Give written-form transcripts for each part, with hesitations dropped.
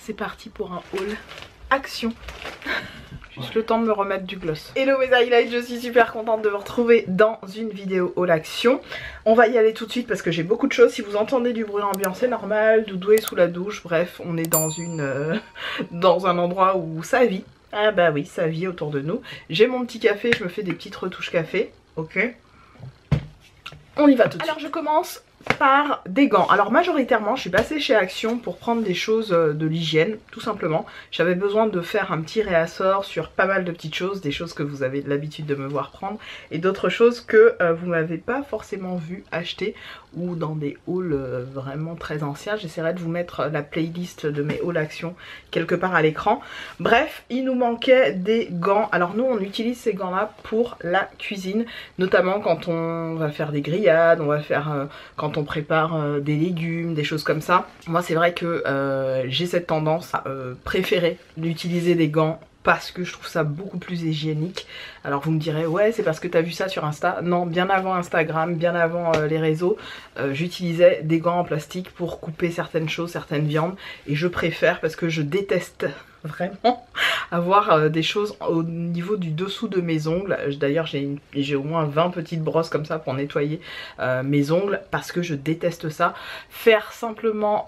c'est parti pour un haul Action. Juste le temps de me remettre du gloss. Hello mes highlights, je suis super contente de vous retrouver dans une vidéo haul Action. On va y aller tout de suite parce que j'ai beaucoup de choses. Si vous entendez du bruit ambiant, c'est normal. Doudou est sous la douche. Bref, on est dans dans un endroit où ça vit. Ah bah oui, ça vit autour de nous. J'ai mon petit café, je me fais des petites retouches café. Ok. On y va tout de suite. Alors je commence par des gants. Alors majoritairement je suis passée chez Action pour prendre des choses de l'hygiène, tout simplement. J'avais besoin de faire un petit réassort sur pas mal de petites choses, des choses que vous avez l'habitude de me voir prendre et d'autres choses que vous m'avez pas forcément vu acheter ou dans des hauls vraiment très anciens. J'essaierai de vous mettre la playlist de mes hauls Action quelque part à l'écran. Bref, il nous manquait des gants. Alors nous on utilise ces gants là pour la cuisine, notamment quand on va faire des grillades, on va faire quand on prépare des légumes, des choses comme ça. Moi c'est vrai que j'ai cette tendance à préférer d'utiliser des gants parce que je trouve ça beaucoup plus hygiénique. Alors vous me direz ouais c'est parce que t'as vu ça sur Insta. Non, bien avant Instagram, bien avant les réseaux, j'utilisais des gants en plastique pour couper certaines choses, certaines viandes, et je préfère parce que je déteste vraiment avoir des choses au niveau du dessous de mes ongles. D'ailleurs j'ai au moins 20 petites brosses comme ça pour nettoyer mes ongles parce que je déteste ça. Faire simplement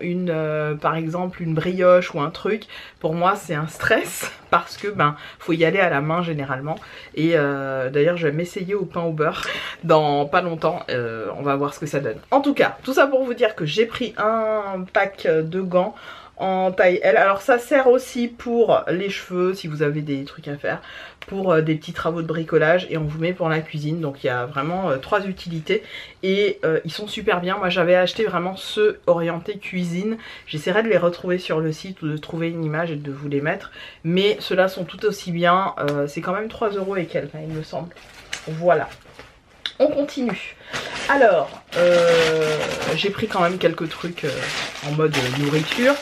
par exemple une brioche ou un truc, pour moi c'est un stress parce que faut y aller à la main généralement. Et d'ailleurs je vais m'essayer au pain au beurre dans pas longtemps, on va voir ce que ça donne. En tout cas, tout ça pour vous dire que j'ai pris un pack de gants en taille L. Alors ça sert aussi pour les cheveux si vous avez des trucs à faire, pour des petits travaux de bricolage, et on vous met pour la cuisine. Donc il y a vraiment 3 utilités et ils sont super bien. Moi j'avais acheté vraiment ceux orientés cuisine. J'essaierai de les retrouver sur le site ou de trouver une image et de vous les mettre, mais ceux-là sont tout aussi bien. C'est quand même 3 € et quelques, il me semble. Voilà. On continue. Alors, j'ai pris quand même quelques trucs en mode nourriture.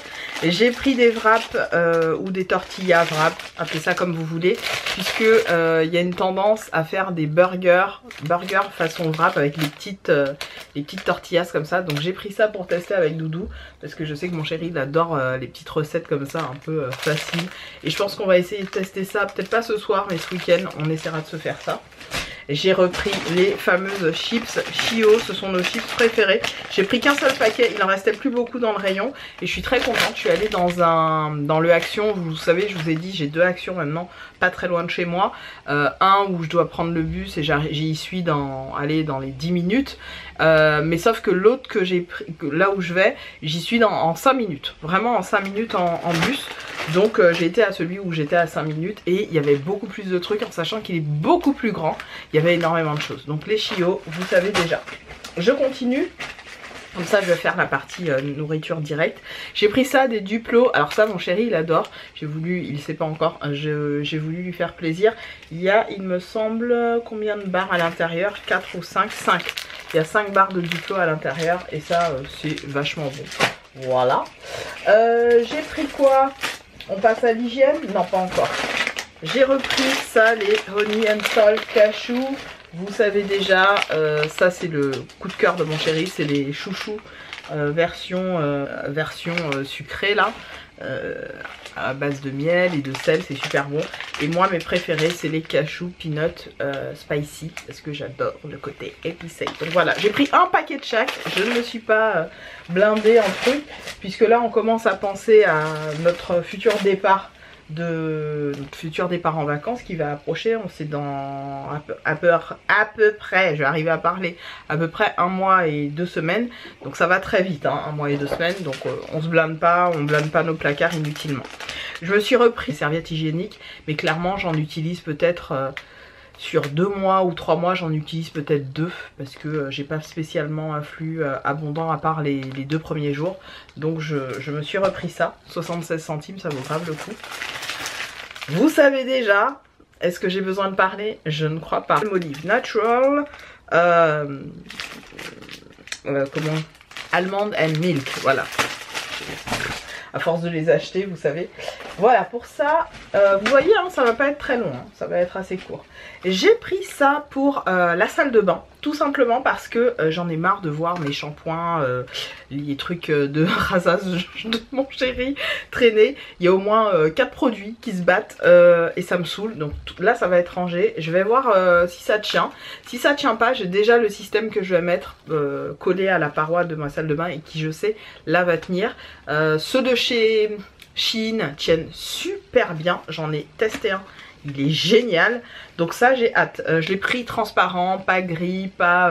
J'ai pris des wraps ou des tortillas wraps, appelez ça comme vous voulez, puisque il y a une tendance à faire des burgers façon wrap avec les petites tortillas comme ça. Donc j'ai pris ça pour tester avec Doudou, parce que je sais que mon chéri il adore les petites recettes comme ça, un peu faciles. Et je pense qu'on va essayer de tester ça, peut-être pas ce soir, mais ce week-end, on essaiera de se faire ça. J'ai repris les fameuses chips Chio, ce sont nos chips préférés. J'ai pris qu'un seul paquet, il en restait plus beaucoup dans le rayon et je suis très contente. Je suis allée dans le Action, vous savez, je vous ai dit, j'ai 2 Actions maintenant, pas très loin de chez moi. Un où je dois prendre le bus et j'y suis dans les 10 minutes. Mais sauf que l'autre que j'ai pris, là où je vais, j'y suis en 5 minutes. Vraiment en 5 minutes en bus. Donc j'ai été à celui où j'étais à 5 minutes et il y avait beaucoup plus de trucs en sachant qu'il est beaucoup plus grand. Il y avait énormément de choses. Donc les Chio, vous savez déjà. Je continue. Comme ça je vais faire la partie nourriture directe. J'ai pris ça, des Duplo. Alors ça mon chéri il adore. J'ai voulu, il sait pas encore, j'ai voulu lui faire plaisir. Il y a il me semble combien de barres à l'intérieur, 4 ou 5. 5. Il y a 5 barres de Duplo à l'intérieur et ça c'est vachement bon. Voilà. J'ai pris quoi? On passe à l'hygiène? Non pas encore. J'ai repris ça, les Honey and Salt Cashew. Vous savez déjà, ça c'est le coup de cœur de mon chéri, c'est les chouchous version sucrée là, à base de miel et de sel, c'est super bon. Et moi mes préférés c'est les cashew peanut spicy, parce que j'adore le côté épicé. Donc voilà, j'ai pris un paquet de chaque, je ne me suis pas blindée en trucs, puisque là on commence à penser à notre futur départ en vacances qui va approcher. On sait dans à peu près, je vais arriver à parler, à peu près 1 mois et 2 semaines. Donc ça va très vite, hein, 1 mois et 2 semaines. Donc on se blinde pas, on blinde pas nos placards inutilement. Je me suis repris des serviettes hygiéniques, mais clairement j'en utilise peut-être sur 2 mois ou 3 mois, j'en utilise peut-être 2 parce que j'ai pas spécialement un flux abondant à part les 2 premiers jours. Donc je me suis repris ça, 76 centimes, ça vaut grave le coup. Vous savez déjà, est-ce que j'ai besoin de parler? Je ne crois pas. Olive Natural, comment? Almond and Milk, voilà. À force de les acheter, vous savez. Voilà pour ça, vous voyez hein, ça va pas être très long, hein, ça va être assez court. J'ai pris ça pour la salle de bain, tout simplement parce que j'en ai marre de voir mes shampoings, les trucs de rasage de mon chéri traîner. Il y a au moins 4 produits qui se battent et ça me saoule, donc là ça va être rangé. Je vais voir si ça tient. Si ça tient pas, j'ai déjà le système que je vais mettre collé à la paroi de ma salle de bain et qui je sais là va tenir. Ceux de chez Shein tiennent super bien, j'en ai testé un, il est génial, donc ça j'ai hâte. Je l'ai pris transparent, pas gris, pas...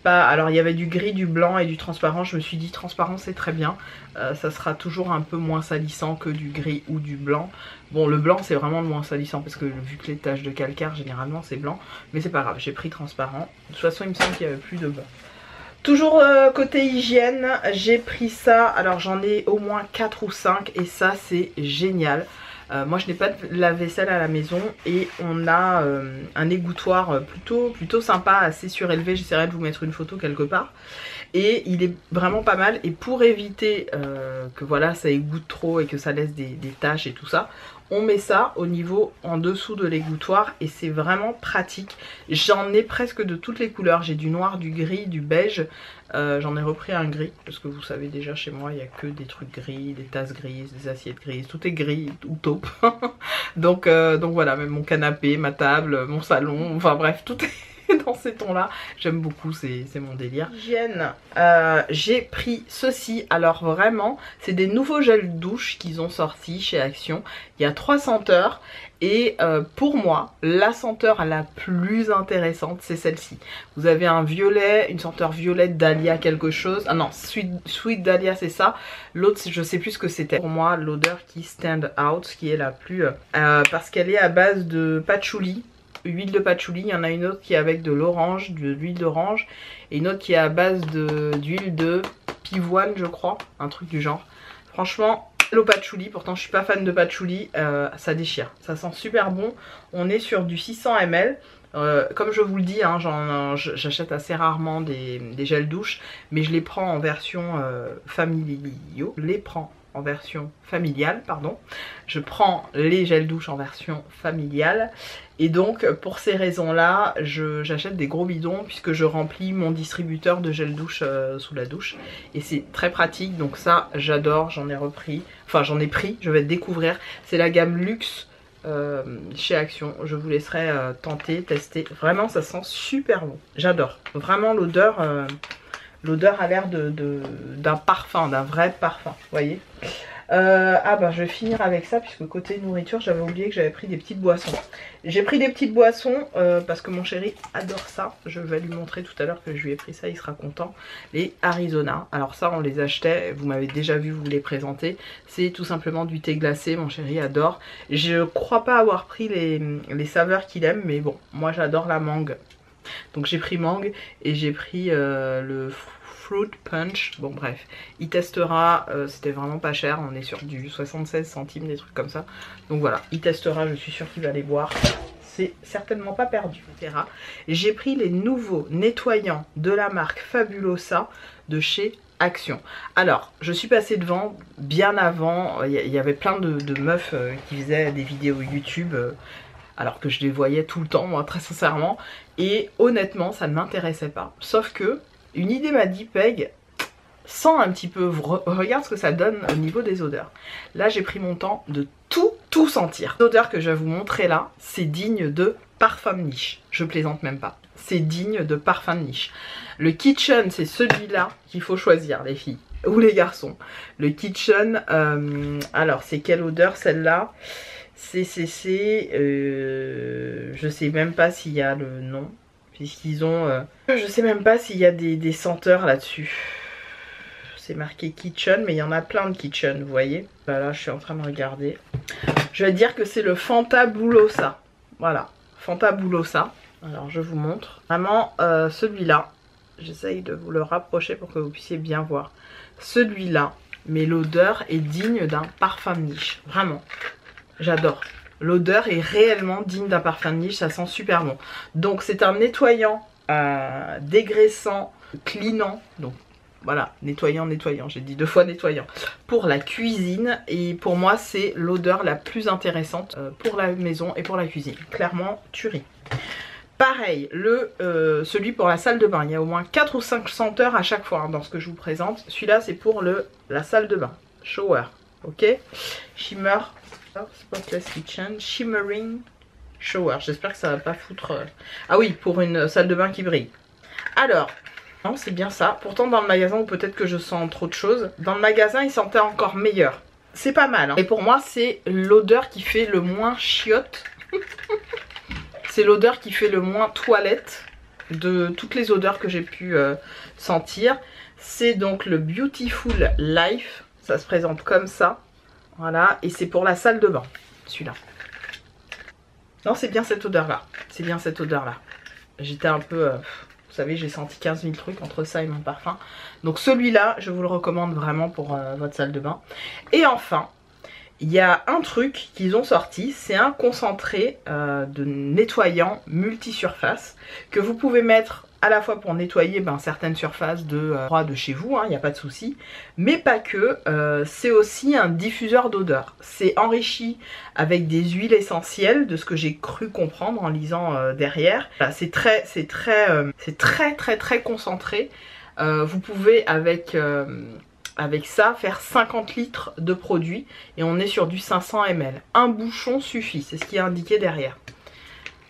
Alors il y avait du gris, du blanc et du transparent, je me suis dit transparent c'est très bien, ça sera toujours un peu moins salissant que du gris ou du blanc. Bon le blanc c'est vraiment le moins salissant parce que vu que les taches de calcaire généralement c'est blanc, mais c'est pas grave, j'ai pris transparent. De toute façon il me semble qu'il n'y avait plus de blanc. Toujours côté hygiène, j'ai pris ça, alors j'en ai au moins 4 ou 5 et ça c'est génial. Moi je n'ai pas de lave-vaisselle à la maison et on a un égouttoir plutôt sympa, assez surélevé, j'essaierai de vous mettre une photo quelque part. Et il est vraiment pas mal et pour éviter que voilà ça égoutte trop et que ça laisse des taches et tout ça, on met ça au niveau en dessous de l'égouttoir et c'est vraiment pratique. J'en ai presque de toutes les couleurs, j'ai du noir, du gris, du beige, j'en ai repris un gris parce que vous savez déjà chez moi il n'y a que des trucs gris, des tasses grises, des assiettes grises, tout est gris ou taupe. donc voilà, même mon canapé, ma table, mon salon, enfin bref tout est dans ces tons là, j'aime beaucoup, c'est mon délire. Hygiène, j'ai pris ceci, alors vraiment c'est des nouveaux gels douche qu'ils ont sortis chez Action. Il y a 3 senteurs et pour moi la senteur la plus intéressante c'est celle-ci. Vous avez un violet, une senteur violette Dahlia quelque chose, ah non Sweet Dahlia c'est ça, l'autre je sais plus ce que c'était. Pour moi l'odeur qui stand out, qui est la plus parce qu'elle est à base de patchouli, huile de patchouli. Il y en a une autre qui est avec de l'orange, de l'huile d'orange, et une autre qui est à base d'huile de pivoine je crois, un truc du genre. Franchement le patchouli, pourtant je suis pas fan de patchouli, ça déchire, ça sent super bon. On est sur du 600 ml. Comme je vous le dis, hein, j'achète assez rarement des gels douche, mais je les prends en version familiale, pardon. Je prends les gels douche en version familiale et donc pour ces raisons là j'achète des gros bidons puisque je remplis mon distributeur de gel douche sous la douche et c'est très pratique, donc ça j'adore, j'en ai repris, enfin j'en ai pris, je vais découvrir, c'est la gamme luxe chez Action, je vous laisserai tenter, tester, vraiment ça sent super bon, j'adore, vraiment l'odeur a l'air d'un parfum, d'un vrai parfum, vous voyez. Ah bah je vais finir avec ça puisque côté nourriture j'avais oublié que j'avais pris des petites boissons. J'ai pris des petites boissons parce que mon chéri adore ça. Je vais lui montrer tout à l'heure que je lui ai pris ça, il sera content. Les Arizona, alors ça on les achetait, vous m'avez déjà vu vous les présenter. C'est tout simplement du thé glacé, mon chéri adore. Je crois pas avoir pris les saveurs qu'il aime, mais bon moi j'adore la mangue. Donc j'ai pris mangue et j'ai pris le fruit punch, bon bref, il testera, c'était vraiment pas cher, on est sur du 76 centimes, des trucs comme ça, donc voilà, il testera, je suis sûre qu'il va les boire, c'est certainement pas perdu, etc. J'ai pris les nouveaux nettoyants de la marque Fabulosa de chez Action. Alors, je suis passée devant bien avant, il y avait plein de meufs qui faisaient des vidéos YouTube, alors que je les voyais tout le temps, moi, très sincèrement, et honnêtement, ça ne m'intéressait pas, sauf que une idée m'a dit, Peg, sens un petit peu, regarde ce que ça donne au niveau des odeurs. Là j'ai pris mon temps de tout sentir. L'odeur que je vais vous montrer là, c'est digne de parfum de niche. Je plaisante même pas. C'est digne de parfum de niche. Le Kitchen, c'est celui-là qu'il faut choisir les filles ou les garçons. Le Kitchen, alors c'est quelle odeur celle-là? Je sais même pas s'il y a le nom. Puisqu'ils ont... je sais même pas s'il y a des senteurs là-dessus. C'est marqué Kitchen, mais il y en a plein de Kitchen, vous voyez. Là, je suis en train de regarder. Je vais dire que c'est le Fantabulosa. Voilà, Fantabulosa. Alors, je vous montre. Vraiment, celui-là, j'essaye de vous le rapprocher pour que vous puissiez bien voir. Celui-là, mais l'odeur est digne d'un parfum de niche. Vraiment, j'adore. L'odeur est réellement digne d'un parfum de niche, ça sent super bon. Donc c'est un nettoyant dégraissant, cleanant, donc Voilà, nettoyant, j'ai dit 2 fois nettoyant. Pour la cuisine, et pour moi c'est l'odeur la plus intéressante pour la maison et pour la cuisine. Clairement, Thury. Pareil, celui pour la salle de bain, il y a au moins 4 ou 5 senteurs à chaque fois hein, dans ce que je vous présente. Celui-là c'est pour la salle de bain, shower, ok. Shimmer, Spotless Kitchen, Shimmering Shower, j'espère que ça va pas foutre... Ah oui, pour une salle de bain qui brille. Alors, non c'est bien ça, pourtant dans le magasin, ou peut-être que je sens trop de choses, dans le magasin il sentait encore meilleur. C'est pas mal, hein. Et pour moi c'est l'odeur qui fait le moins chiotte. C'est l'odeur qui fait le moins toilette de toutes les odeurs que j'ai pu sentir. C'est donc le Beautiful Life. Ça se présente comme ça. Voilà. Et c'est pour la salle de bain. Celui-là. Non, c'est bien cette odeur-là. C'est bien cette odeur-là. J'étais un peu... vous savez, j'ai senti 15 000 trucs entre ça et mon parfum. Donc celui-là, je vous le recommande vraiment pour votre salle de bain. Et enfin... il y a un truc qu'ils ont sorti, c'est un concentré de nettoyant multi-surface que vous pouvez mettre à la fois pour nettoyer certaines surfaces de chez vous, il n'y a pas de souci, mais pas que, c'est aussi un diffuseur d'odeur. C'est enrichi avec des huiles essentielles, de ce que j'ai cru comprendre en lisant derrière. C'est très concentré. Vous pouvez avec ça faire 50 litres de produit et on est sur du 500 ml. Un bouchon suffit, c'est ce qui est indiqué derrière.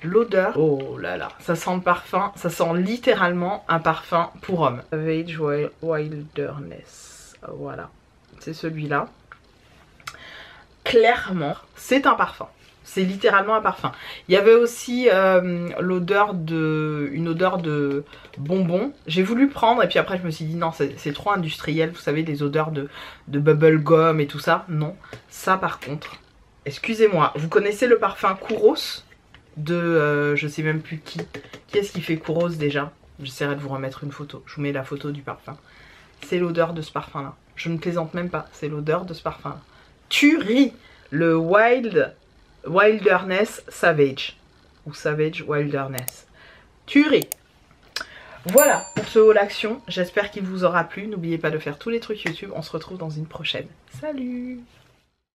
L'odeur, oh là là, ça sent le parfum, ça sent littéralement un parfum pour homme. Savage Wilderness, voilà, c'est celui-là. Clairement, c'est un parfum. C'est littéralement un parfum. Il y avait aussi une odeur de bonbons. J'ai voulu prendre et puis après je me suis dit non, c'est trop industriel. Vous savez, les odeurs de bubble gum et tout ça. Non, ça par contre, excusez-moi, vous connaissez le parfum Kouros de je sais même plus qui. Qui est-ce qui fait Kouros déjà? J'essaierai de vous remettre une photo. Je vous mets la photo du parfum. C'est l'odeur de ce parfum là. Je ne plaisante même pas, c'est l'odeur de ce parfum là. Thury, le Wilderness Savage ou Savage Wilderness Thury. Voilà pour ce haul action, j'espère qu'il vous aura plu. N'oubliez pas de faire tous les trucs YouTube, on se retrouve dans une prochaine. Salut!